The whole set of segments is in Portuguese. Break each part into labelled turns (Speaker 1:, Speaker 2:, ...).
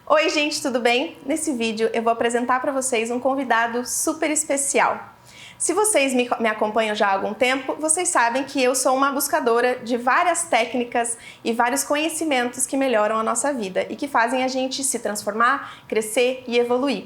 Speaker 1: Oi gente, tudo bem? Nesse vídeo eu vou apresentar para vocês um convidado super especial. Se vocês me acompanham já há algum tempo, vocês sabem que eu sou uma buscadora de várias técnicas e vários conhecimentos que melhoram a nossa vida e que fazem a gente se transformar, crescer e evoluir.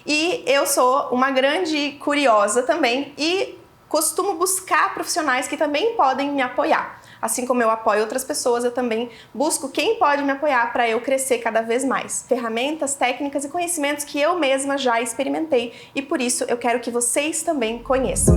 Speaker 1: E eu sou uma grande curiosa também e costumo buscar profissionais que também podem me apoiar. Assim como eu apoio outras pessoas, eu também busco quem pode me apoiar para eu crescer cada vez mais. Ferramentas, técnicas e conhecimentos que eu mesma já experimentei e por isso eu quero que vocês também conheçam.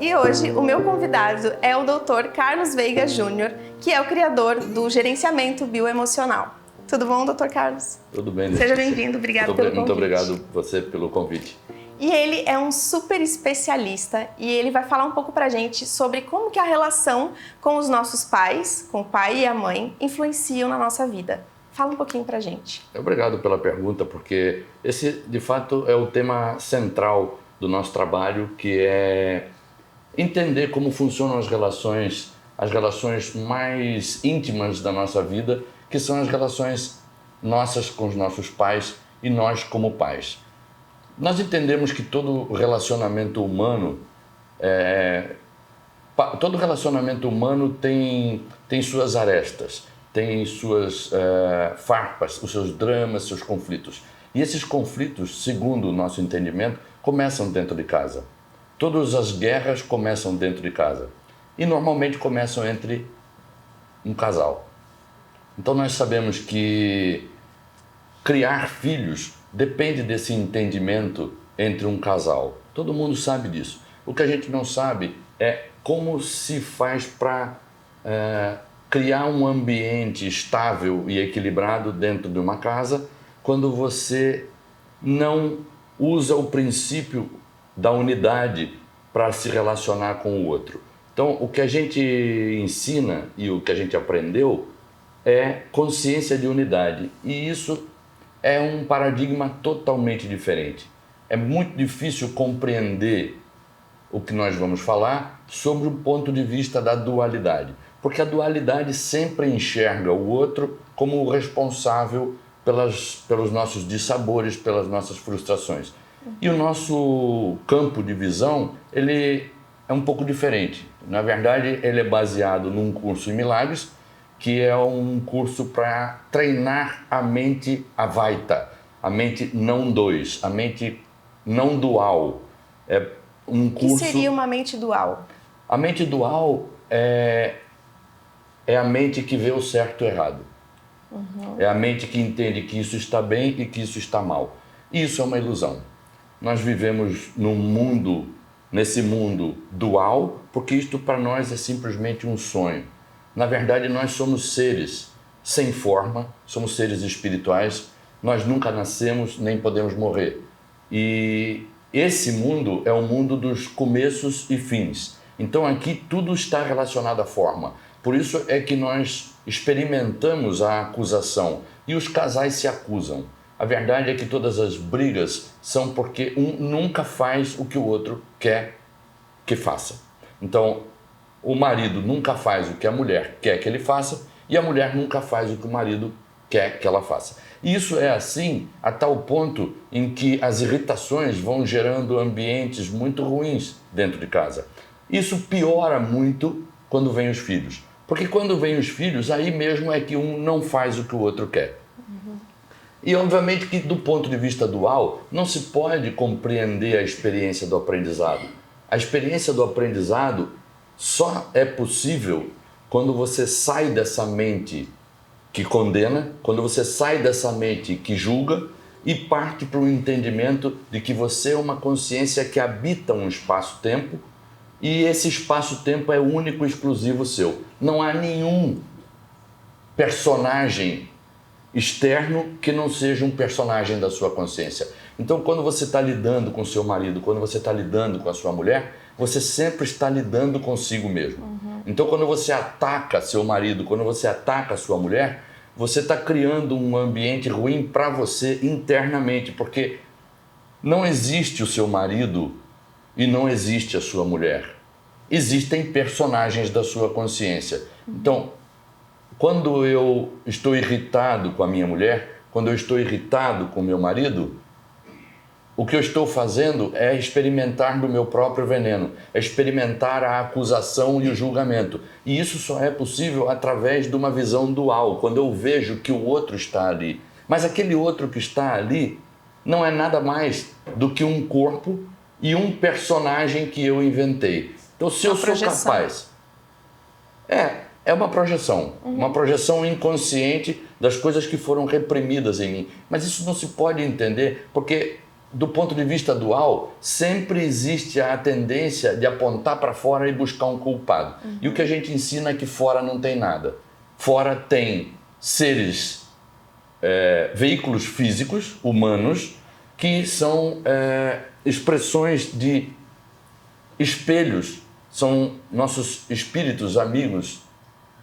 Speaker 1: E hoje o meu convidado é o Dr. Carlos Veiga Júnior, que é o criador do gerenciamento bioemocional. Tudo bom, Dr. Carlos?
Speaker 2: Tudo bem, Letícia.
Speaker 1: Seja bem-vindo, obrigado pelo convite.
Speaker 2: Muito obrigado você pelo convite.
Speaker 1: E ele é um super especialista e ele vai falar um pouco pra gente sobre como que a relação com os nossos pais, com o pai e a mãe, influenciam na nossa vida. Fala um pouquinho pra gente.
Speaker 2: Obrigado pela pergunta, porque esse, de fato, é o tema central do nosso trabalho, que é entender como funcionam as relações mais íntimas da nossa vida, que são as relações nossas com os nossos pais e nós como pais. Nós entendemos que todo relacionamento humano tem suas arestas, tem suas farpas, os seus dramas, seus conflitos. E esses conflitos, segundo o nosso entendimento, começam dentro de casa. Todas as guerras começam dentro de casa. E normalmente começam entre um casal. Então nós sabemos que criar filhos depende desse entendimento entre um casal. Todo mundo sabe disso. O que a gente não sabe é como se faz para criar um ambiente estável e equilibrado dentro de uma casa quando você não usa o princípio da unidade para se relacionar com o outro. Então, o que a gente ensina e o que a gente aprendeu é consciência de unidade. E isso é um paradigma totalmente diferente. É muito difícil compreender o que nós vamos falar sobre o ponto de vista da dualidade, porque a dualidade sempre enxerga o outro como o responsável pelos nossos dissabores, pelas nossas frustrações. E o nosso campo de visão, ele é um pouco diferente. Na verdade, ele é baseado num curso em milagres, que é um curso para treinar a mente Advaita, a mente não dois, a mente não dual. É um curso...
Speaker 1: O que seria uma mente dual?
Speaker 2: A mente dual é a mente que vê o certo e o errado. É a mente que entende que isso está bem e que isso está mal. Isso é uma ilusão. Nós vivemos nesse mundo dual, porque isto para nós é simplesmente um sonho. Na verdade, nós somos seres sem forma, somos seres espirituais, nós nunca nascemos nem podemos morrer. E esse mundo é o mundo dos começos e fins. Então aqui tudo está relacionado à forma. Por isso é que nós experimentamos a acusação e os casais se acusam. A verdade é que todas as brigas são porque um nunca faz o que o outro quer que faça. Então, o marido nunca faz o que a mulher quer que ele faça e a mulher nunca faz o que o marido quer que ela faça. E isso é assim a tal ponto em que as irritações vão gerando ambientes muito ruins dentro de casa. Isso piora muito quando vem os filhos. Porque quando vem os filhos, aí mesmo é que um não faz o que o outro quer. E obviamente que do ponto de vista dual, não se pode compreender a experiência do aprendizado. A experiência do aprendizado só é possível quando você sai dessa mente que condena, quando você sai dessa mente que julga e parte para o entendimento de que você é uma consciência que habita um espaço-tempo e esse espaço-tempo é único e exclusivo seu. Não há nenhum personagem externo que não seja um personagem da sua consciência. Então, quando você está lidando com seu marido, quando você está lidando com a sua mulher, você sempre está lidando consigo mesmo. Então, quando você ataca seu marido, quando você ataca a sua mulher, você está criando um ambiente ruim para você internamente, porque não existe o seu marido e não existe a sua mulher. Existem personagens da sua consciência. Então, quando eu estou irritado com a minha mulher, quando eu estou irritado com meu marido, o que eu estou fazendo é experimentar do meu próprio veneno, é experimentar a acusação e o julgamento. E isso só é possível através de uma visão dual, quando eu vejo que o outro está ali. Mas aquele outro que está ali não é nada mais do que um corpo e um personagem que eu inventei. Então, se eu sou capaz... É uma projeção inconsciente das coisas que foram reprimidas em mim. Mas isso não se pode entender, porque do ponto de vista dual, sempre existe a tendência de apontar para fora e buscar um culpado. E o que a gente ensina é que fora não tem nada. Fora tem seres, veículos físicos, humanos, que são expressões de espelhos, são nossos espíritos, amigos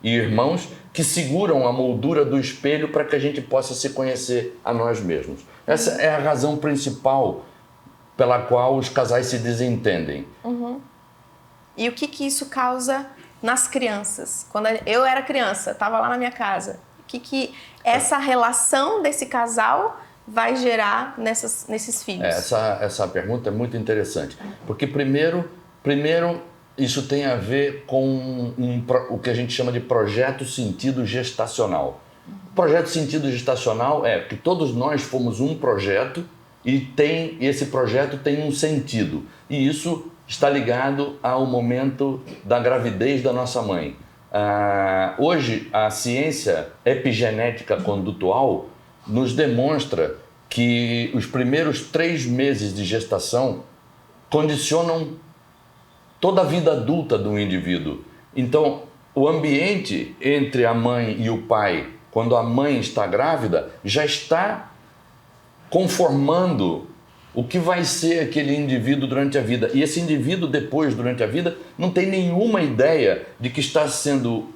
Speaker 2: e irmãos que seguram a moldura do espelho para que a gente possa se conhecer a nós mesmos. Essa é a razão principal pela qual os casais se desentendem.
Speaker 1: E o que isso causa nas crianças? Quando eu era criança, estava lá na minha casa, o que essa relação desse casal vai gerar nesses filhos?
Speaker 2: Essa pergunta é muito interessante, porque primeiro isso tem a ver com o que a gente chama de projeto sentido gestacional. O projeto sentido gestacional é que todos nós fomos um projeto e esse projeto tem um sentido. E isso está ligado ao momento da gravidez da nossa mãe. Hoje, a ciência epigenética condutual nos demonstra que os primeiros 3 meses de gestação condicionam toda a vida adulta do indivíduo. Então, o ambiente entre a mãe e o pai, quando a mãe está grávida, já está conformando o que vai ser aquele indivíduo durante a vida. E esse indivíduo, depois, durante a vida, não tem nenhuma ideia de que está sendo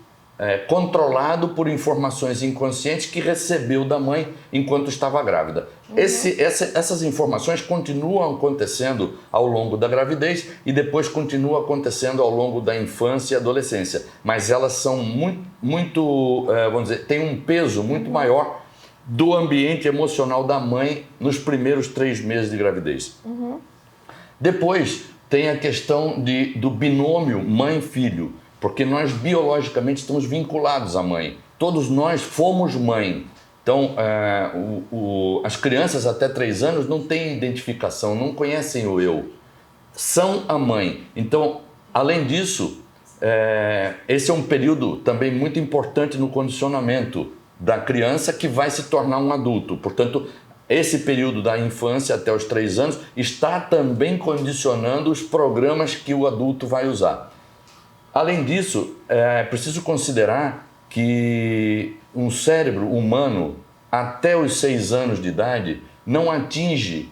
Speaker 2: controlado por informações inconscientes que recebeu da mãe enquanto estava grávida. Essas informações continuam acontecendo ao longo da gravidez e depois continuam acontecendo ao longo da infância e adolescência. Mas elas são muito vamos dizer, têm um peso muito maior do ambiente emocional da mãe nos primeiros 3 meses de gravidez. Depois tem a questão do binômio mãe-filho, porque nós biologicamente estamos vinculados à mãe. Todos nós fomos mãe. Então, as crianças até 3 anos não têm identificação, não conhecem o eu. São a mãe. Então, além disso, esse é um período também muito importante no condicionamento da criança que vai se tornar um adulto. Portanto, esse período da infância até os 3 anos está também condicionando os programas que o adulto vai usar. Além disso, é preciso considerar que um cérebro humano até os 6 anos de idade não atinge,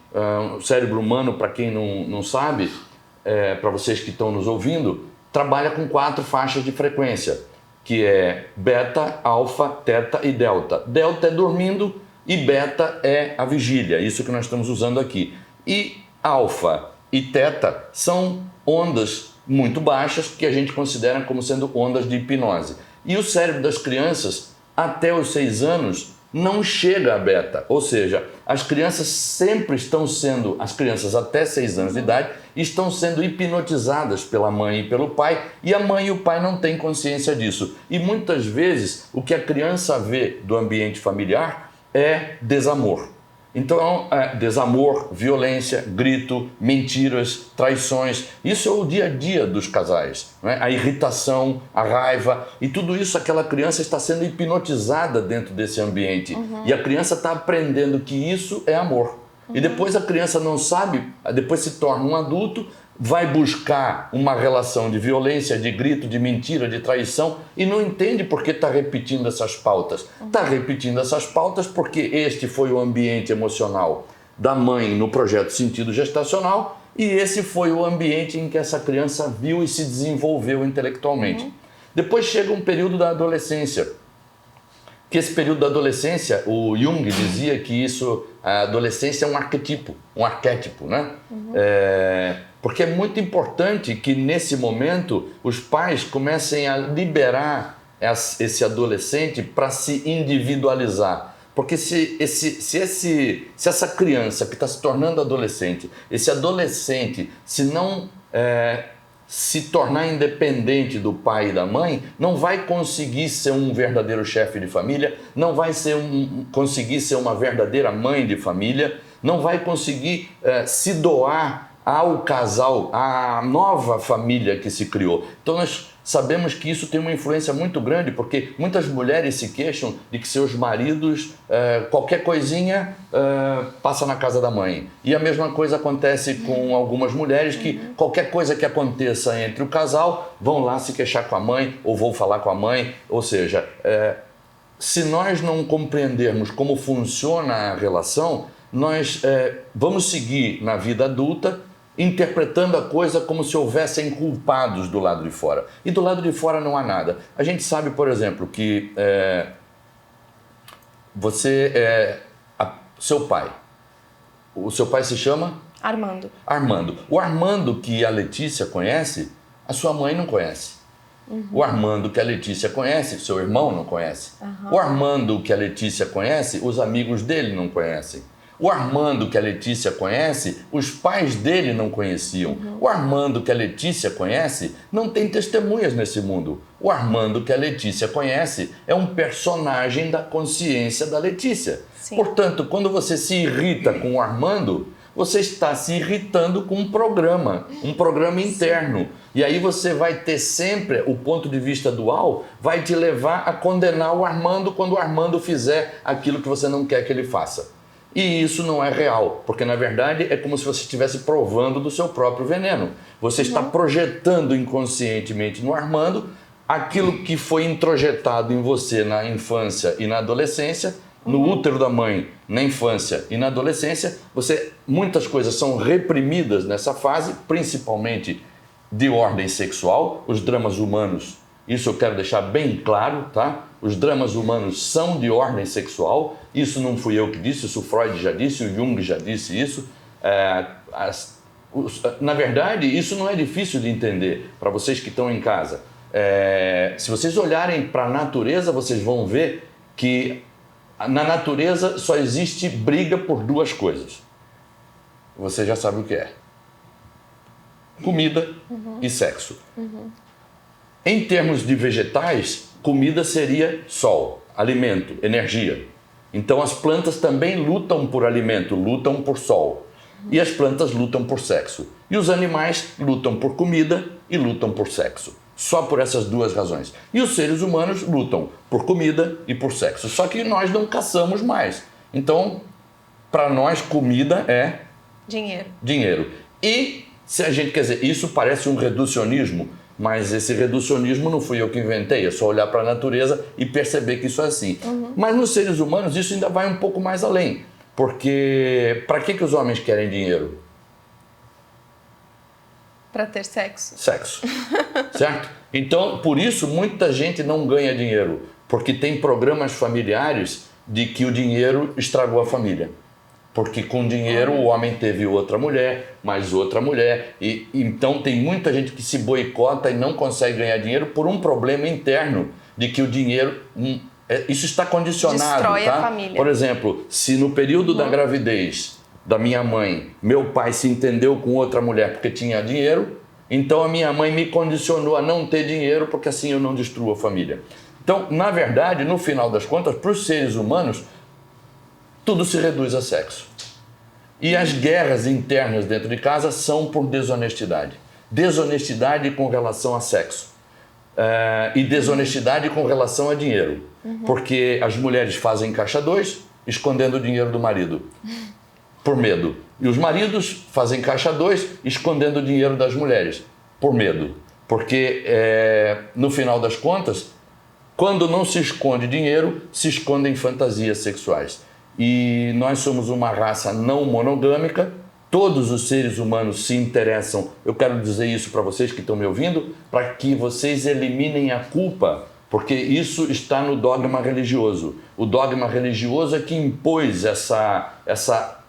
Speaker 2: o cérebro humano, para quem não sabe, para vocês que estão nos ouvindo, trabalha com 4 faixas de frequência, que é beta, alfa, teta e delta. Delta é dormindo e beta é a vigília, isso que nós estamos usando aqui. E alfa e teta são ondas muito baixas que a gente considera como sendo ondas de hipnose. E o cérebro das crianças, até os 6 anos, não chega a beta. Ou seja, as crianças sempre estão sendo, as crianças até 6 anos de idade, estão sendo hipnotizadas pela mãe e pelo pai, e a mãe e o pai não têm consciência disso. E muitas vezes o que a criança vê do ambiente familiar é desamor. Então, desamor, violência, grito, mentiras, traições, isso é o dia a dia dos casais, né? A irritação, a raiva, e tudo isso aquela criança está sendo hipnotizada dentro desse ambiente. E a criança está aprendendo que isso é amor. E depois a criança não sabe, depois se torna um adulto, vai buscar uma relação de violência, de grito, de mentira, de traição e não entende por que está repetindo essas pautas. Está repetindo essas pautas porque este foi o ambiente emocional da mãe no projeto sentido gestacional e esse foi o ambiente em que essa criança viu e se desenvolveu intelectualmente. Depois chega um período da adolescência, que esse período da adolescência, o Jung dizia que a adolescência é um arquétipo, né? Porque é muito importante que nesse momento os pais comecem a liberar esse adolescente para se individualizar. Porque se essa criança que está se tornando adolescente, esse adolescente, se não se tornar independente do pai e da mãe, não vai conseguir ser um verdadeiro chefe de família, não vai conseguir ser uma verdadeira mãe de família, não vai conseguir se doar ao casal, à nova família que se criou. Então nós sabemos que isso tem uma influência muito grande, porque muitas mulheres se queixam de que seus maridos, qualquer coisinha, passa na casa da mãe. E a mesma coisa acontece com algumas mulheres que qualquer coisa que aconteça entre o casal, vão lá se queixar com a mãe ou vão falar com a mãe. Ou seja, se nós não compreendermos como funciona a relação, nós vamos seguir na vida adulta interpretando a coisa como se houvessem culpados do lado de fora. E do lado de fora não há nada. A gente sabe, por exemplo, que seu pai, o seu pai se chama?
Speaker 1: Armando.
Speaker 2: Armando. O Armando que a Letícia conhece, a sua mãe não conhece. O Armando que a Letícia conhece, seu irmão não conhece. O Armando que a Letícia conhece, os amigos dele não conhecem. O Armando que a Letícia conhece, os pais dele não conheciam. O Armando que a Letícia conhece não tem testemunhas nesse mundo. O Armando que a Letícia conhece é um personagem da consciência da Letícia. Sim. Portanto, quando você se irrita com o Armando, você está se irritando com um programa interno. Sim. E aí você vai ter sempre o ponto de vista dual, vai te levar a condenar o Armando quando o Armando fizer aquilo que você não quer que ele faça. E isso não é real, porque na verdade é como se você estivesse provando do seu próprio veneno. Você está projetando inconscientemente no Armando aquilo que foi introjetado em você na infância e na adolescência, no útero da mãe, na infância e na adolescência. Muitas coisas são reprimidas nessa fase, principalmente de ordem sexual, os dramas humanos. Isso eu quero deixar bem claro, tá? Os dramas humanos são de ordem sexual. Isso não fui eu que disse, isso o Freud já disse, o Jung já disse isso. Na verdade, isso não é difícil de entender para vocês que estão em casa. Se vocês olharem para a natureza, vocês vão ver que na natureza só existe briga por duas coisas. Você já sabe o que é. Comida e sexo. Em termos de vegetais, comida seria sol, alimento, energia. Então as plantas também lutam por alimento, lutam por sol. E as plantas lutam por sexo. E os animais lutam por comida e lutam por sexo. Só por essas duas razões. E os seres humanos lutam por comida e por sexo. Só que nós não caçamos mais. Então, para nós, comida é... dinheiro. E, se a gente quer dizer, isso parece um reducionismo, mas esse reducionismo não fui eu que inventei, é só olhar para a natureza e perceber que isso é assim. Mas nos seres humanos isso ainda vai um pouco mais além, porque para que os homens querem dinheiro?
Speaker 1: Para ter sexo.
Speaker 2: Sexo, certo? Então, por isso, muita gente não ganha dinheiro, porque tem programas familiares de que o dinheiro estragou a família. Porque com dinheiro o homem teve outra mulher, mais outra mulher, e então tem muita gente que se boicota e não consegue ganhar dinheiro por um problema interno de que o dinheiro, isso está condicionado,
Speaker 1: destrói
Speaker 2: tá?
Speaker 1: a família.
Speaker 2: Por exemplo, se no período da gravidez da minha mãe, meu pai se entendeu com outra mulher porque tinha dinheiro, então a minha mãe me condicionou a não ter dinheiro porque assim eu não destruo a família. Então, na verdade, no final das contas, para os seres humanos, tudo se reduz a sexo. E as guerras internas dentro de casa são por desonestidade. Desonestidade com relação a sexo. E desonestidade com relação a dinheiro. Porque as mulheres fazem caixa 2, escondendo o dinheiro do marido, por medo. E os maridos fazem caixa 2, escondendo o dinheiro das mulheres, por medo. Porque, no final das contas, quando não se esconde dinheiro, se escondem fantasias sexuais. E nós somos uma raça não monogâmica, todos os seres humanos se interessam, eu quero dizer isso para vocês que estão me ouvindo, para que vocês eliminem a culpa, porque isso está no dogma religioso. O dogma religioso é que impôs essa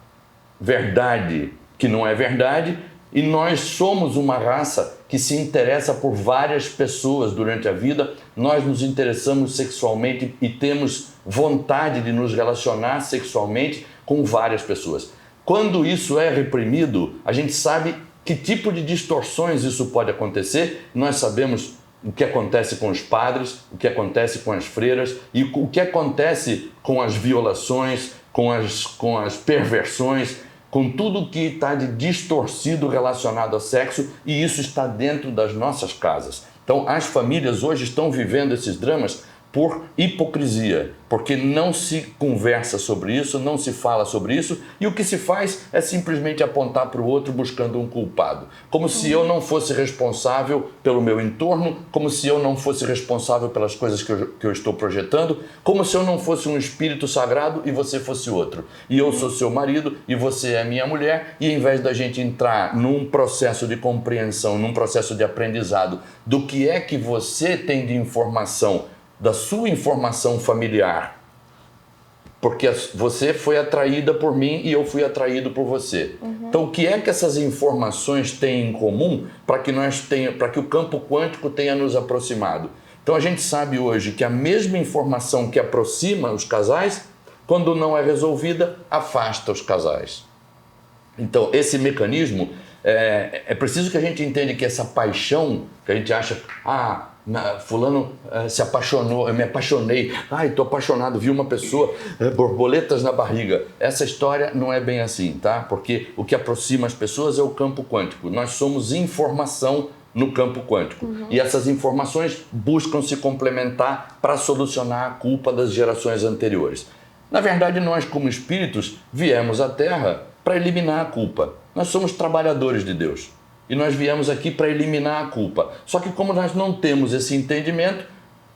Speaker 2: verdade que não é verdade, e nós somos uma raça que se interessa por várias pessoas durante a vida, nós nos interessamos sexualmente e temos vontade de nos relacionar sexualmente com várias pessoas. Quando isso é reprimido, a gente sabe que tipo de distorções isso pode acontecer. Nós sabemos o que acontece com os padres, o que acontece com as freiras e o que acontece com as violações, com as perversões, com tudo que está de distorcido relacionado ao sexo, e isso está dentro das nossas casas. Então, as famílias hoje estão vivendo esses dramas por hipocrisia, porque não se conversa sobre isso, não se fala sobre isso, e o que se faz é simplesmente apontar para o outro buscando um culpado. Como se eu não fosse responsável pelo meu entorno, como se eu não fosse responsável pelas coisas que eu estou projetando, como se eu não fosse um espírito sagrado e você fosse outro. E eu sou seu marido e você é minha mulher, e em vez da gente entrar num processo de compreensão, num processo de aprendizado do que é que você tem de informação, da sua informação familiar, porque você foi atraída por mim e eu fui atraído por você. Então, o que é que essas informações têm em comum para que o campo quântico tenha nos aproximado? Então, a gente sabe hoje que a mesma informação que aproxima os casais, quando não é resolvida, afasta os casais. Então, esse mecanismo, é preciso que a gente entenda que essa paixão, que a gente acha, fulano se apaixonou, eu me apaixonei, estou apaixonado, vi uma pessoa, borboletas na barriga. Essa história não é bem assim, tá? Porque o que aproxima as pessoas é o campo quântico. Nós somos informação no campo quântico. E essas informações buscam se complementar para solucionar a culpa das gerações anteriores. Na verdade, nós como espíritos viemos à Terra para eliminar a culpa. Nós somos trabalhadores de Deus. E nós viemos aqui para eliminar a culpa. Só que como nós não temos esse entendimento,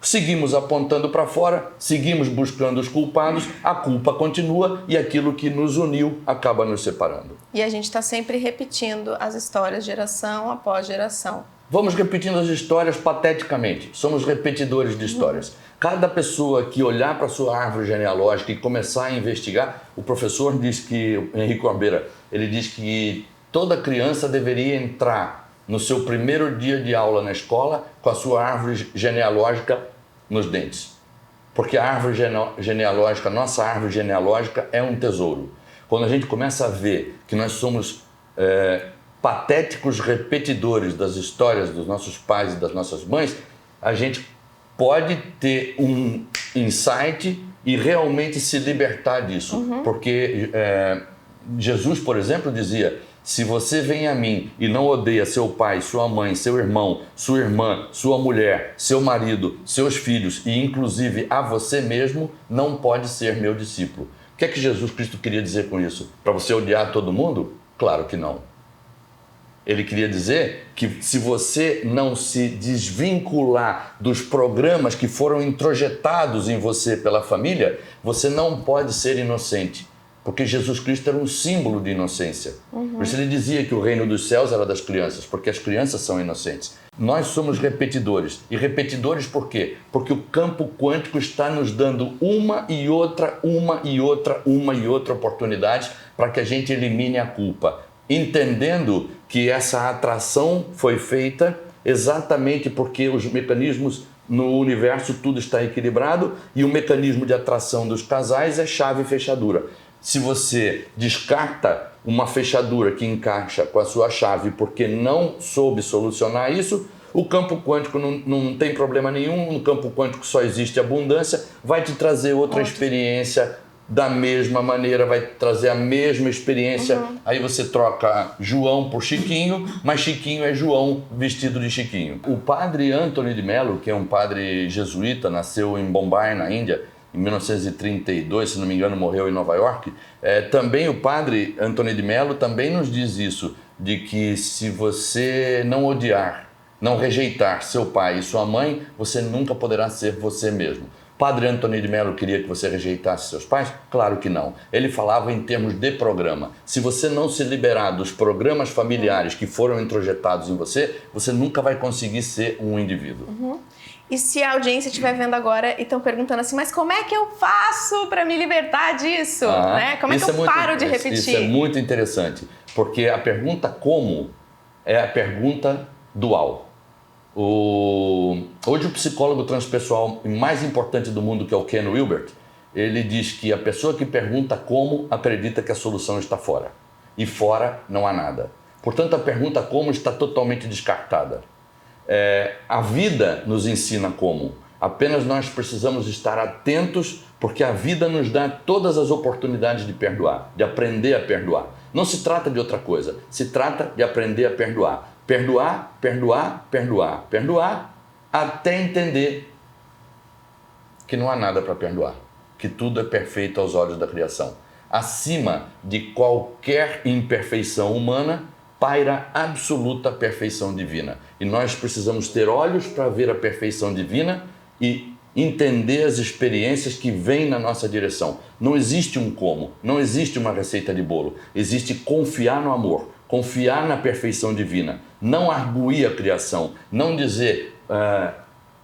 Speaker 2: seguimos apontando para fora, seguimos buscando os culpados, a culpa continua e aquilo que nos uniu acaba nos separando.
Speaker 1: E a gente está sempre repetindo as histórias geração após geração.
Speaker 2: Vamos repetindo as histórias pateticamente. Somos repetidores de histórias. Cada pessoa que olhar para a sua árvore genealógica e começar a investigar, o professor diz que, o Henrique Orbeira, ele diz que toda criança deveria entrar no seu primeiro dia de aula na escola com a sua árvore genealógica nos dentes. Porque a árvore genealógica, nossa árvore genealógica é um tesouro. Quando a gente começa a ver que nós somos patéticos repetidores das histórias dos nossos pais e das nossas mães, a gente pode ter um insight e realmente se libertar disso. Porque Jesus, por exemplo, dizia: se você vem a mim e não odeia seu pai, sua mãe, seu irmão, sua irmã, sua mulher, seu marido, seus filhos e inclusive a você mesmo, não pode ser meu discípulo. O que é que Jesus Cristo queria dizer com isso? Para você odiar todo mundo? Claro que não. Ele queria dizer que se você não se desvincular dos programas que foram introjetados em você pela família, você não pode ser inocente. Porque Jesus Cristo era um símbolo de inocência. Por isso ele dizia que o reino dos céus era das crianças, porque as crianças são inocentes. Nós somos repetidores. E repetidores por quê? Porque o campo quântico está nos dando uma e outra oportunidade para que a gente elimine a culpa. Entendendo que essa atração foi feita exatamente porque os mecanismos no universo, tudo está equilibrado, e o mecanismo de atração dos casais é chave e fechadura. Se você descarta uma fechadura que encaixa com a sua chave porque não soube solucionar isso, o campo quântico não tem problema nenhum, no campo quântico só existe abundância, vai te trazer outra experiência da mesma maneira, vai trazer a mesma experiência. Aí você troca João por Chiquinho, mas Chiquinho é João vestido de Chiquinho. O padre Anthony de Mello, que é um padre jesuíta, nasceu em Bombay, na Índia, em 1932, se não me engano, morreu em Nova York. Também o padre Anthony de Mello também nos diz isso, de que se você não odiar, não rejeitar seu pai e sua mãe, você nunca poderá ser você mesmo. Padre Anthony de Mello queria que você rejeitasse seus pais? Claro que não. Ele falava em termos de programa. Se você não se liberar dos programas familiares que foram introjetados em você, você nunca vai conseguir ser um indivíduo.
Speaker 1: E se a audiência estiver vendo agora e estão perguntando assim, mas como é que eu faço para me libertar disso? Né? Como é que eu paro de repetir?
Speaker 2: Isso é muito interessante, porque a pergunta como é a pergunta dual. Hoje o psicólogo transpessoal mais importante do mundo, que é o Ken Wilber, ele diz que a pessoa que pergunta como acredita que a solução está fora. E fora não há nada. Portanto, a pergunta como está totalmente descartada. A vida nos ensina como. Apenas nós precisamos estar atentos, porque a vida nos dá todas as oportunidades de perdoar, de aprender a perdoar. Não se trata de outra coisa, se trata de aprender a perdoar. Perdoar, perdoar, perdoar, perdoar, até entender que não há nada para perdoar, que tudo é perfeito aos olhos da criação. Acima de qualquer imperfeição humana, paira absoluta perfeição divina. E nós precisamos ter olhos para ver a perfeição divina e entender as experiências que vêm na nossa direção. Não existe um como, não existe uma receita de bolo. Existe confiar no amor, confiar na perfeição divina. Não arguir a criação, não dizer,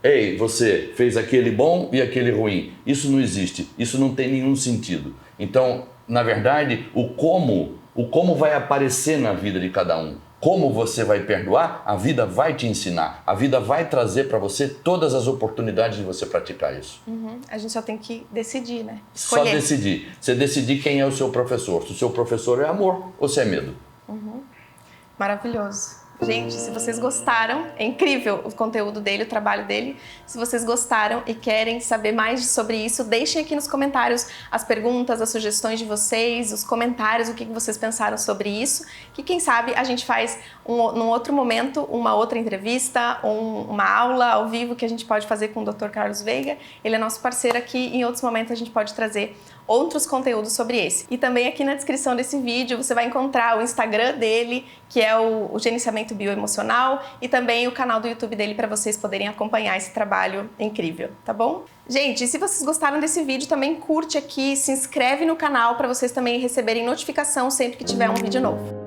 Speaker 2: ei, você fez aquele bom e aquele ruim. Isso não existe, isso não tem nenhum sentido. Então, na verdade, o como vai aparecer na vida de cada um. Como você vai perdoar, a vida vai te ensinar. A vida vai trazer para você todas as oportunidades de você praticar isso.
Speaker 1: A gente só tem que decidir, né? Escolher.
Speaker 2: Só decidir. Você decidir quem é o seu professor. Se o seu professor é amor ou se é medo.
Speaker 1: Maravilhoso. Gente, se vocês gostaram, é incrível o conteúdo dele, o trabalho dele. Se vocês gostaram e querem saber mais sobre isso, deixem aqui nos comentários as perguntas, as sugestões de vocês, os comentários, o que vocês pensaram sobre isso. Que quem sabe a gente faz num outro momento uma outra entrevista, uma aula ao vivo que a gente pode fazer com o Dr. Carlos Veiga. Ele é nosso parceiro aqui, em outros momentos a gente pode trazer outros conteúdos sobre esse. E também aqui na descrição desse vídeo você vai encontrar o Instagram dele, que é o Gerenciamento Bioemocional, e também o canal do YouTube dele para vocês poderem acompanhar esse trabalho incrível, tá bom? Gente, se vocês gostaram desse vídeo, também curte aqui, se inscreve no canal para vocês também receberem notificação sempre que tiver um vídeo novo.